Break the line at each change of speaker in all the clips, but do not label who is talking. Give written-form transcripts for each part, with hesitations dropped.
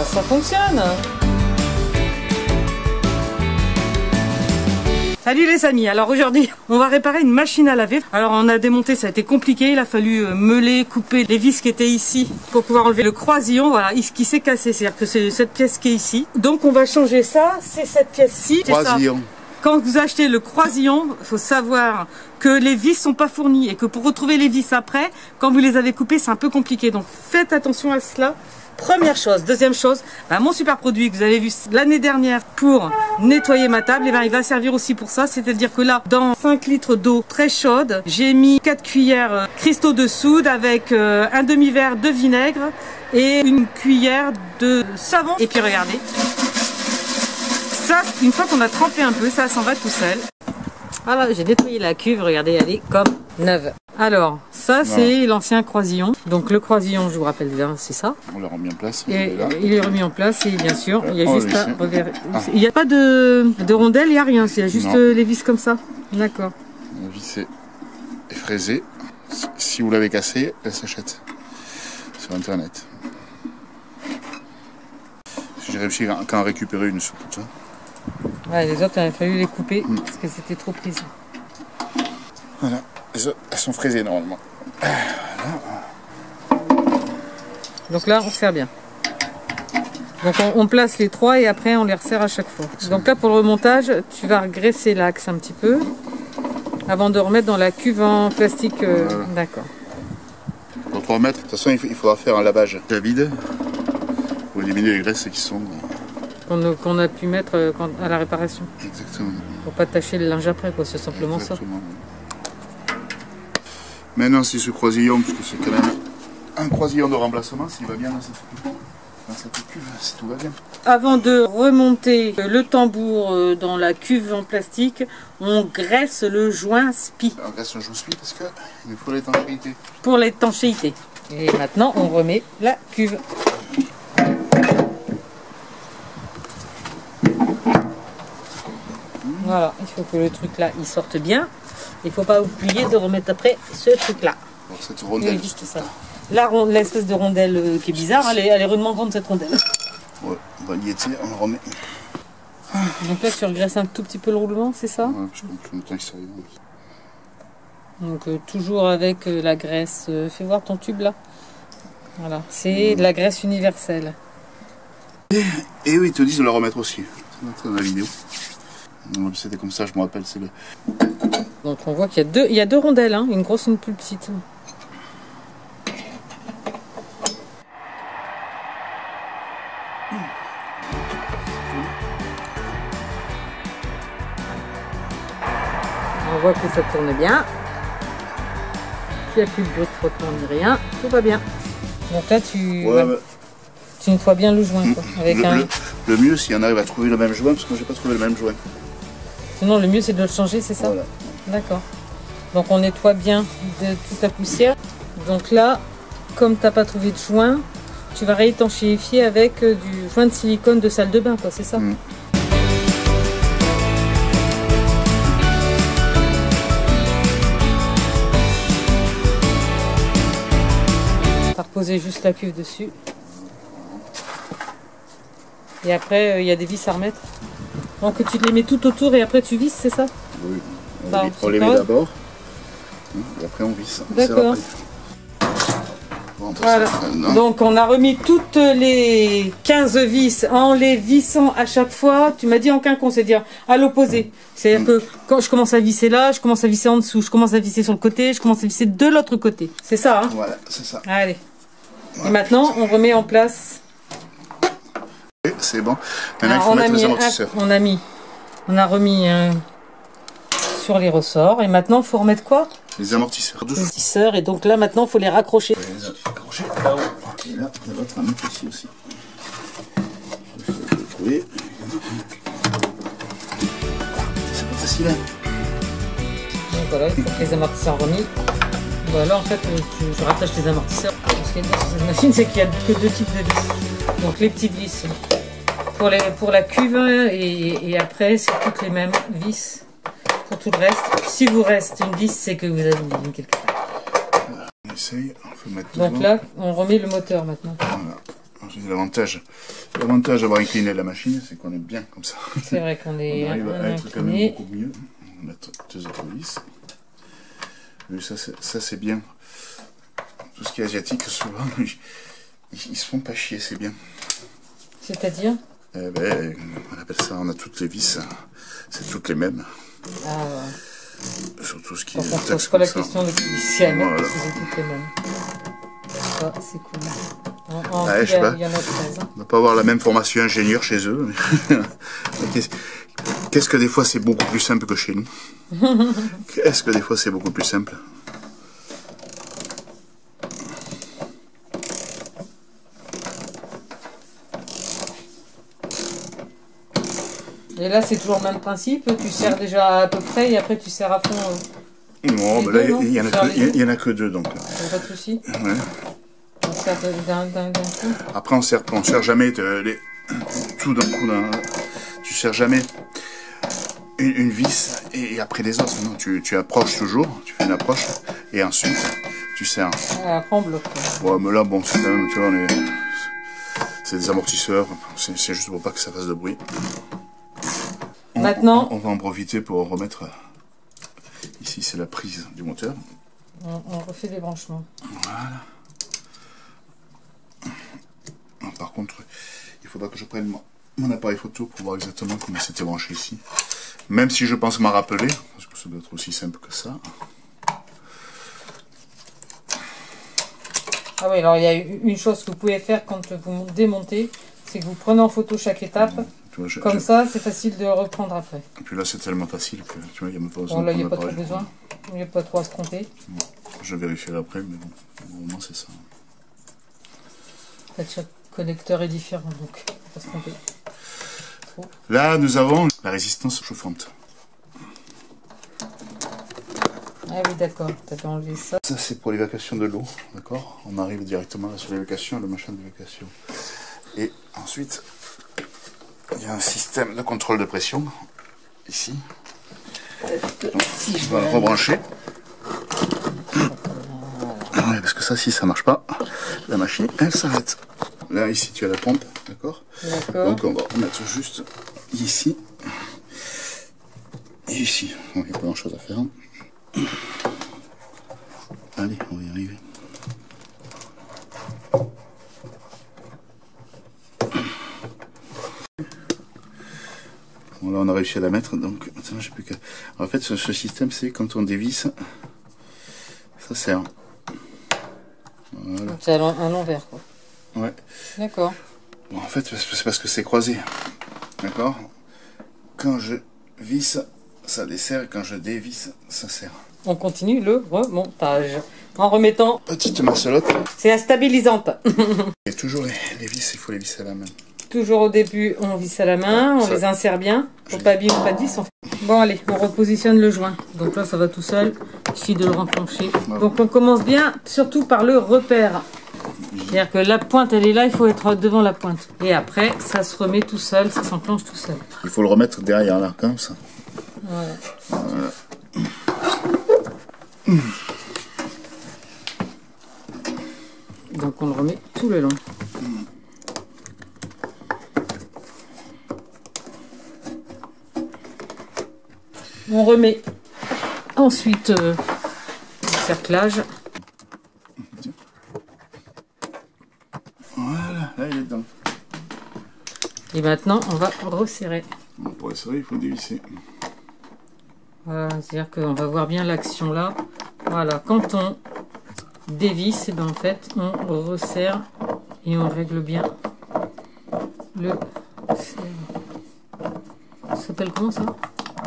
Ça fonctionne. Salut les amis, alors aujourd'hui on va réparer une machine à laver. Alors on a démonté, ça a été compliqué, il a fallu meuler, couper les vis qui étaient ici pour pouvoir enlever le croisillon, voilà, qui s'est cassé, c'est-à-dire que c'est cette pièce qui est ici. Donc on va changer ça, c'est cette pièce-ci.
Croisillon.
Quand vous achetez le croisillon, il faut savoir que les vis sont pas fournies et que pour retrouver les vis après, quand vous les avez coupées, c'est un peu compliqué. Donc faites attention à cela. Première chose. Deuxième chose, mon super produit que vous avez vu l'année dernière pour nettoyer ma table, il va servir aussi pour ça. C'est-à-dire que là, dans 5 litres d'eau très chaude, j'ai mis 4 cuillères cristaux de soude avec un demi-verre de vinaigre et une cuillère de savon. Et puis regardez, ça, une fois qu'on a trempé un peu, ça s'en va tout seul. Voilà, j'ai nettoyé la cuve, regardez, elle est comme neuve. Alors, ça c'est l'ancien croisillon. Donc le croisillon, je vous rappelle bien, c'est ça.
On l'a remis en place.
Et il est remis en place et bien sûr, il y a juste à reverrer. Il n'y a pas de rondelle, il n'y a rien, il y a juste les vis comme ça. D'accord.
La vis est fraisée. Si vous l'avez cassée, elle s'achète sur internet. J'ai réussi à en récupérer une sur tout ça.
Ouais, les autres, il a fallu les couper parce que c'était trop prise.
Voilà, elles sont fraisées normalement. Voilà.
Donc là, on serre bien. Donc on place les trois et après on les resserre à chaque fois. Donc là, pour le remontage, tu vas graisser l'axe un petit peu avant de remettre dans la cuve en plastique. Voilà. D'accord.
Pour 3 mètres, de toute façon, il faudra faire un lavage à vide pour éliminer les graisses qui sont...
Qu'on a pu mettre à la réparation.
Exactement.
Pour pas tâcher le linge après, quoi. C'est simplement
exactement. Ça. Maintenant, c'est ce croisillon, parce que c'est quand même un croisillon de remplacement, s'il va bien dans cette cuve, si tout va bien.
Avant de remonter le tambour dans la cuve en plastique, on graisse le joint spi.
On graisse le joint spi parce qu'il faut l'étanchéité.
Pour l'étanchéité. Et maintenant, on remet la cuve. Voilà, il faut que le truc là il sorte bien. Il ne faut pas oublier de remettre après ce truc là.
Alors cette rondelle.
Juste ça. L'espèce de rondelle qui est bizarre, elle est rudement grande cette rondelle.
Ouais, on va liéter, on le remet.
Donc là tu regresses un tout petit peu le roulement, c'est ça?
Ouais, je compte le temps que ça arrive.
Donc toujours avec la graisse. Fais voir ton tube là. Voilà, c'est de la graisse universelle.
Et oui, ils te disent de la remettre aussi. C'est dans la vidéo. C'était comme ça, je me rappelle.
Donc on voit qu'il y a deux rondelles, hein, une grosse et une plus petite. On voit que ça tourne bien. Il n'y a plus de bruit de frottement ni rien. Tout va bien. Donc là tu nettoies bien le joint. Quoi, avec
le mieux, si on arrive à trouver le même joint, parce que moi j'ai pas trouvé le même joint.
Non, le mieux c'est de le changer, c'est ça?
Voilà.
D'accord. Donc on nettoie bien de toute la poussière. Donc là, comme tu n'as pas trouvé de joint, tu vas réétanchéifier avec du joint de silicone de salle de bain, quoi, c'est ça? Tu vas reposer juste la cuve dessus. Et après, il y a des vis à remettre. Donc tu les mets tout autour et après tu visses, c'est ça?
Oui, on les met d'abord et après on visse.
D'accord. Bon, voilà. Donc on a remis toutes les 15 vis en les vissant à chaque fois. Tu m'as dit en quinconce, c'est-à-dire à l'opposé. C'est-à-dire que quand je commence à visser là, je commence à visser en dessous, je commence à visser sur le côté, je commence à visser de l'autre côté. C'est ça, hein?
Voilà, c'est ça.
Allez. Voilà. Et maintenant on remet en place.
C'est bon. Maintenant, il faut mettre les amortisseurs.
On a remis sur les ressorts. Et maintenant, il faut remettre quoi?
Les amortisseurs.
Les amortisseurs. Et donc là, maintenant, il faut les raccrocher.
Les raccrocher là-haut. Et là, on va l'autre à mettre ici aussi. Il faut le trouver. C'est pas facile, hein?
Donc voilà, il faut que les amortisseurs remis. Voilà, en fait, je rattache les amortisseurs. Ce qu'il y a dedans sur cette machine, c'est qu'il n'y a que 2 types de vis. Donc les petites vis pour la cuve et après, c'est toutes les mêmes vis pour tout le reste. Si vous reste une vis, c'est que vous avez une ligne quelque part.
On essaye, on peut mettre
donc là, on remet le moteur maintenant.
Voilà. C'est l'avantage. L'avantage d'avoir incliné la machine, c'est qu'on est bien comme ça.
C'est vrai qu'on est
on arrive à être quand même beaucoup mieux. On va mettre 2 autres vis. Ça c'est bien. Tout ce qui est asiatique, souvent, ils se font pas chier, c'est bien.
C'est-à-dire?
On appelle ça, on a toutes les vis, c'est toutes les mêmes.
Ah ouais.
Surtout ce qui
donc
est.
on ne pose pas la question de ici à mettre, parce que c'est toutes les mêmes. Ah, c'est cool.
Je sais pas.
Il y en a 13. Hein.
On ne va pas avoir la même formation ingénieur chez eux. Qu'est-ce que des fois c'est beaucoup plus simple que chez nous? Qu'est-ce que des fois c'est beaucoup plus simple?
Et là, c'est toujours le même principe. Tu serres déjà à peu près et après tu serres à fond.
Non, mais là, il n'y en a que 2 donc.
Pas de souci.
Ouais.
On serre d'un coup.
Après, on serre jamais tout d'un coup. Tu serres jamais une vis et après les autres. Non, tu approches toujours, tu fais une approche et ensuite tu serres.
Ah, après on bloque.
Ouais, mais là, bon, c'est quand même, tu vois, c'est des amortisseurs. C'est juste pour pas que ça fasse de bruit.
Maintenant,
on va en profiter pour remettre. Ici, c'est la prise du moteur.
On refait les branchements.
Voilà. Par contre, il faudra que je prenne mon appareil photo pour voir exactement comment c'était branché ici. Même si je pense m'en rappeler, parce que ça doit être aussi simple que ça.
Ah oui, alors il y a une chose que vous pouvez faire quand vous démontez, c'est que vous prenez en photo chaque étape. Comme ça, c'est facile de reprendre après.
Et puis là, c'est tellement facile que tu vois, il n'y a même pas besoin.
Bon, là, il n'y a pas trop besoin. Il n'y a pas trop à se tromper.
Bon, je vérifierai après, mais bon, au moins c'est ça.
En fait, chaque connecteur est différent, donc il ne faut pas se tromper.
Là, nous avons la résistance chauffante.
Ah oui, d'accord, tu as enlevé ça.
Ça, c'est pour l'évacuation de l'eau, d'accord? On arrive directement là sur l'évacuation, le machin d'évacuation. Et ensuite, il y a un système de contrôle de pression, ici. Donc,
Si
je vais rebrancher. Ouais, parce que ça, si ça marche pas, la machine, elle s'arrête. Là, ici, tu as la pompe, d'accord? Donc, on va mettre juste ici. Et ici. Bon, il n'y a pas grand chose à faire. Allez, on va y arriver. Bon, là, on a réussi à la mettre, donc maintenant, j'ai plus qu'à. En fait, ce système, c'est quand on dévisse, ça serre. Voilà.
C'est à l'envers, quoi.
Ouais.
D'accord.
Bon, en fait, c'est parce que c'est croisé. D'accord? Quand je visse, ça desserre, quand je dévisse, ça serre.
On continue le remontage. En remettant...
Petite masselotte.
C'est la stabilisante.
Et toujours les vis, il faut les visser à la main.
Toujours au début, on visse à la main, on les insère bien. Faut pas abîmer, pas de vis. Bon, allez, on repositionne le joint. Donc là, ça va tout seul. Il suffit de le renclencher. Ouais. Donc on commence bien, surtout par le repère. C'est-à-dire que la pointe, elle est là, il faut être devant la pointe. Et après, ça se remet tout seul, ça s'enclenche tout seul.
Il faut le remettre derrière là, comme ça.
Voilà.
Voilà.
Donc on le remet tout le long. On remet ensuite le cerclage.
Voilà, là il est dedans.
Et maintenant on va resserrer.
Bon, pour resserrer, il faut dévisser.
Voilà, c'est-à-dire qu'on va voir bien l'action là. Voilà, quand on dévisse, et ben en fait on resserre et on règle bien le serre. Ça s'appelle comment ça?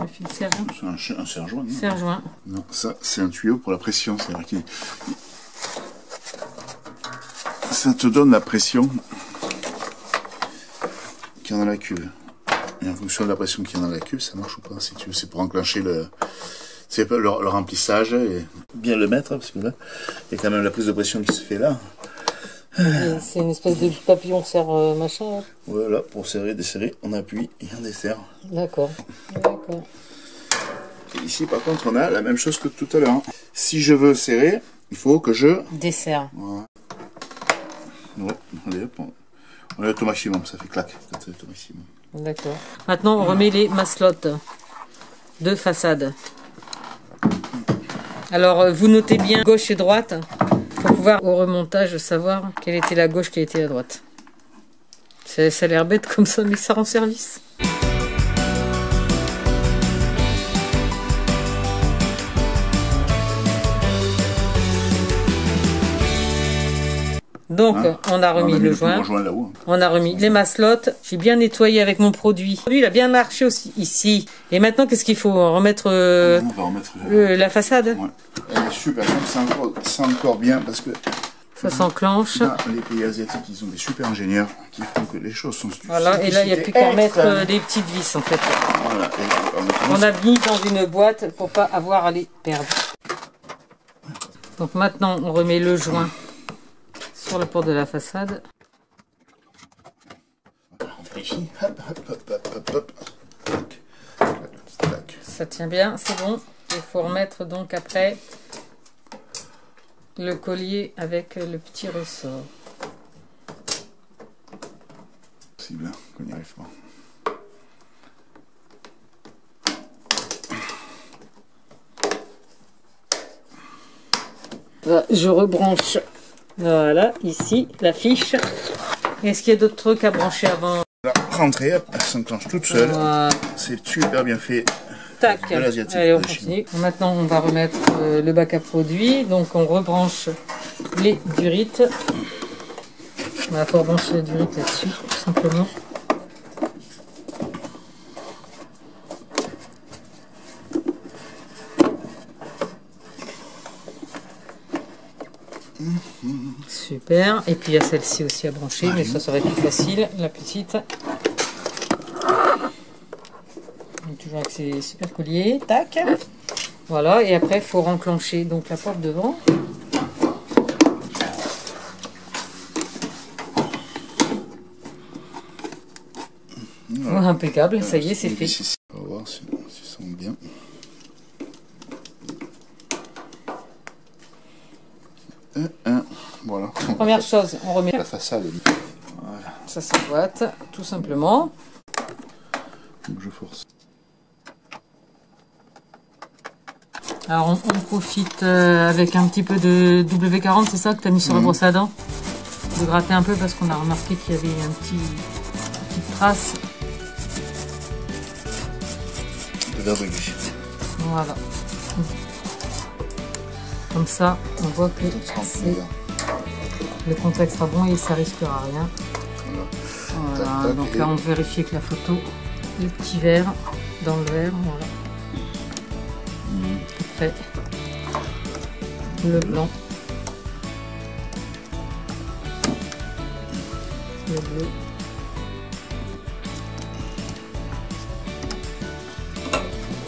Le fil serre-joint?
C'est un serre-joint.
Serre-joint.
Non, ça c'est un tuyau pour la pression. C'est-à-dire que ça te donne la pression qu'il y a dans la cuve. Et en fonction de la pression qu'il y a dans la cuve, ça marche ou pas. Si tu veux, c'est pour enclencher le remplissage et bien le mettre, parce que là, il y a quand même la prise de pression qui se fait là.
C'est une espèce de papillon serre machin. Là.
Voilà, pour serrer, desserrer, on appuie et on desserre.
D'accord. D'accord.
Ici, par contre, on a la même chose que tout à l'heure. Si je veux serrer, il faut que je
desserre.
Voilà. Ouais, allez, hop, On est au maximum, ça fait claque. Au maximum.
D'accord. Maintenant, on remet les maslottes de façade. Alors, vous notez bien gauche et droite pour pouvoir au remontage savoir quelle était la gauche, quelle était la droite. Ça a l'air bête comme ça, mais ça rend service. Donc, on a remis le joint, on a remis les maslottes, j'ai bien nettoyé avec mon produit. Lui, il a bien marché aussi ici. Et maintenant, qu'est-ce qu'il faut remettre,
on va remettre
la façade.
Ouais. Elle est super, c'est encore bien parce que
ça s'enclenche.
Les pays asiatiques, ils ont des super ingénieurs qui font que les choses sont super.
Voilà, et là, il n'y a plus qu'à mettre des petites vis en fait.
Voilà,
on a mis dans une boîte pour pas avoir à les perdre. Donc maintenant, on remet le joint sur la porte de la façade.
Ici. Hop, hop, hop, hop, hop, hop.
Ça tient bien, c'est bon. Il faut remettre donc après le collier avec le petit ressort.
C'est bien qu'on n'y arrive pas.
Là, je rebranche. Voilà, ici, la fiche. Est-ce qu'il y a d'autres trucs à brancher avant?
La rentrée, elle s'enclenche toute seule. C'est super bien fait.
Tac. Allez, on continue. Maintenant, on va remettre le bac à produits. Donc, on rebranche les durites. On va rebrancher les durites là-dessus, tout simplement. Super. Et puis, il y a celle-ci aussi à brancher, mais ça serait plus facile, la petite. Toujours avec ces super colliers, tac. Voilà, et après il faut renclencher donc la porte devant. Voilà. Impeccable, ça y est, c'est fait.
On va voir si ça sent bien. Voilà.
Première chose, on remet
la façade. Voilà.
Ça s'emboîte, tout simplement.
Donc je force.
Alors on profite avec un petit peu de W40, c'est ça que tu as mis sur la brosse à dents? De gratter un peu parce qu'on a remarqué qu'il y avait une petite trace.
De verrugue.
Voilà. Comme ça, on voit que le contact sera bon et ça risquera rien. Voilà. Donc là on vérifie que la photo, le petit verre dans le verre, voilà. Après, le blanc, le bleu,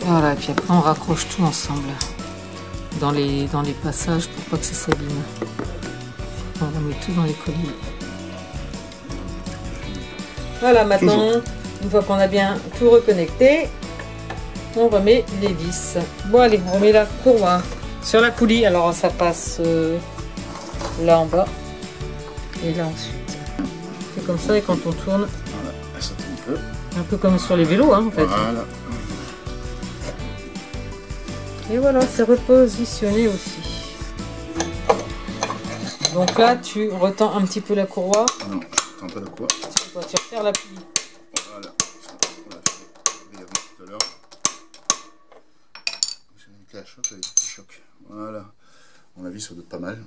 voilà, et puis après on raccroche tout ensemble dans les passages pour pas que ça s'abîme. On remet tout dans les colliers. Voilà, maintenant, une fois qu'on a bien tout reconnecté, on remet les vis. Bon allez, on remet la courroie sur la poulie. Alors ça passe là en bas et là ensuite. C'est comme ça et quand on tourne,
voilà, ça tourne
un peu comme sur les vélos hein, en fait.
Voilà.
Et voilà, c'est repositionné aussi. Donc là, tu retends un petit peu la courroie.
Non, je retends pas la courroie.
Tu refermes la poulie.
Voilà, on l'a fait brièvement tout à l'heure. Voilà, on a vu ça doit être pas mal.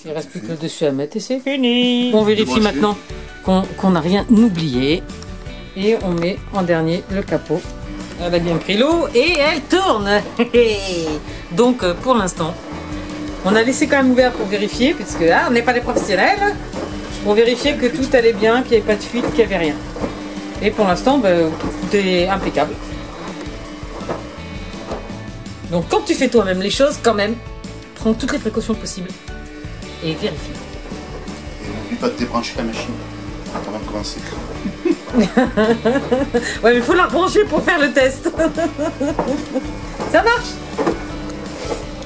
Il reste plus que le dessus à mettre et c'est fini. On vérifie maintenant qu'on n'a rien oublié. Et on met en dernier le capot. Elle a bien pris l'eau et elle tourne. Donc pour l'instant, on a laissé quand même ouvert pour vérifier, puisque là on n'est pas des professionnels. Pour vérifier que tout allait bien, qu'il n'y avait pas de fuite, qu'il n'y avait rien. Et pour l'instant, tout est impeccable. Donc quand tu fais toi-même les choses, quand même, prends toutes les précautions possibles et vérifie.
Et n'oublie pas de débrancher la machine avant de commencer.
Ouais, mais il faut la rebrancher pour faire le test. Ça marche.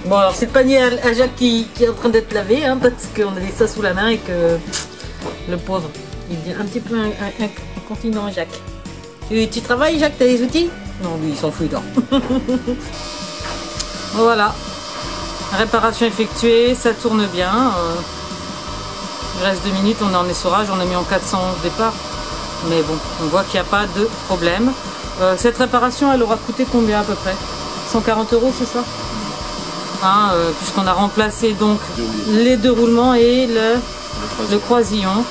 Bon, alors c'est le panier à Jacques qui est en train d'être lavé, hein, parce qu'on a laissé ça sous la main et que le pauvre, Il dit un petit peu un continent, Jacques. Tu travailles, Jacques, t'as les outils? Non, lui, il s'en fout, il dort. Voilà. Réparation effectuée, ça tourne bien. Il reste 2 minutes, on est en essorage, on a mis en 400 au départ. Mais bon, on voit qu'il n'y a pas de problème. Cette réparation, elle aura coûté combien à peu près? 140 €, c'est ça? Hein, puisqu'on a remplacé donc les 2 roulements et le croisillon.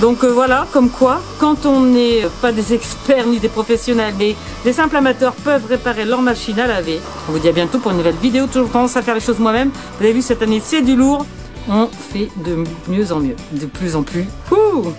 Donc voilà, comme quoi, quand on n'est pas des experts ni des professionnels, mais des simples amateurs peuvent réparer leur machine à laver. On vous dit à bientôt pour une nouvelle vidéo. Toujours tendance à faire les choses moi-même. Vous avez vu, cette année, c'est du lourd. On fait de mieux en mieux, de plus en plus. Ouh.